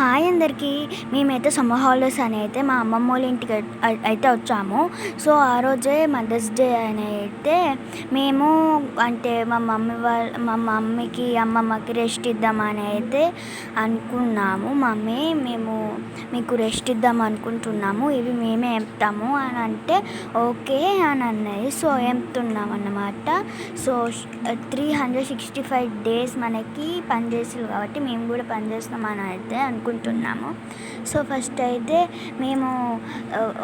Hi అందరికీ. మేమైతే summer holidays అని అయితే మా అమ్మమ్మ వాళ్ళ ఇంటికి అయితే వచ్చాము. సో ఆ రోజే మదర్స్ డే అని అయితే మేము అంటే మా మమ్మీకి అమ్మమ్మకి రెస్ట్ ఇద్దామని అయితే అనుకున్నాము. మమ్మీ మేము మీకు రెస్ట్ ఇద్దాం అనుకుంటున్నాము, ఇవి మేమే ఎంపుతాము అని అంటే ఓకే అని అన్నది. సో ఎంపుతున్నాం అన్నమాట. సో 365 days మనకి పనిచేస్తారు కాబట్టి మేము కూడా పనిచేస్తామని అయితే అనుకుంటున్నాము. సో ఫస్ట్ అయితే మేము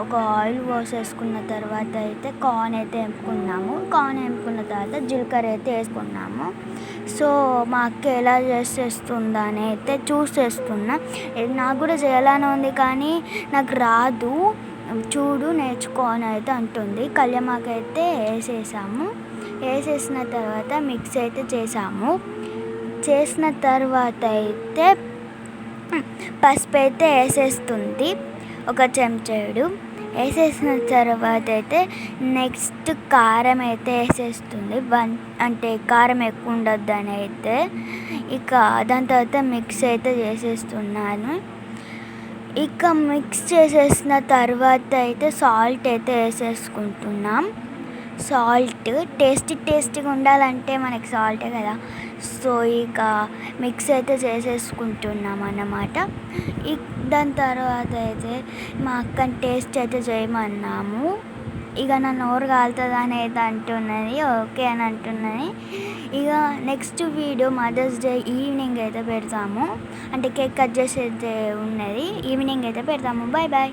ఒక ఆయిల్ పోసేసుకున్న తర్వాత అయితే కార్న్ అయితే ఎంపుకున్నాము. కార్న్ ఎంపుకున్న తర్వాత జీలకర్ర అయితే వేసుకున్నాము. సో మా అక్క ఎలా చేసేస్తుందని అయితే చూసేస్తున్నా. నాకు కూడా చేయాలని ఉంది కానీ నాకు రాదు, చూడు నేర్చుకో అని అయితే అంటుంది. కళ్యామాకు అయితే వేసేసిన తర్వాత మిక్స్ అయితే చేసిన తర్వాత అయితే పసుపు అయితే వేసేస్తుంది ఒక చెంచాడు. వేసేసిన తర్వాత అయితే నెక్స్ట్ కారం అయితే వేసేస్తుంది. అంటే కారం ఎక్కువ ఉండొద్దని అయితే ఇక దాని తర్వాత మిక్స్ అయితే చేసేస్తున్నాను. ఇక మిక్స్ చేసేసిన తర్వాత అయితే సాల్ట్ అయితే వేసేసుకుంటున్నాం. సాల్ట్ టేస్టీగా ఉండాలంటే మనకి సాల్టే కదా. సో ఇక మిక్స్ అయితే చేసేసుకుంటున్నాం అన్నమాట. దాని తర్వాత అయితే మా అక్కని టేస్ట్ అయితే చేయమన్నాము. ఇక నా నోరు కాలుతుందని అయితే అంటున్నది, ఓకే అని అంటున్నది. ఇక next video mother's day evening అయితే పెడతాము. అంటే కేక్ కట్ చేసేది ఉన్నది, ఈవినింగ్ అయితే పెడతాము. Bye bye.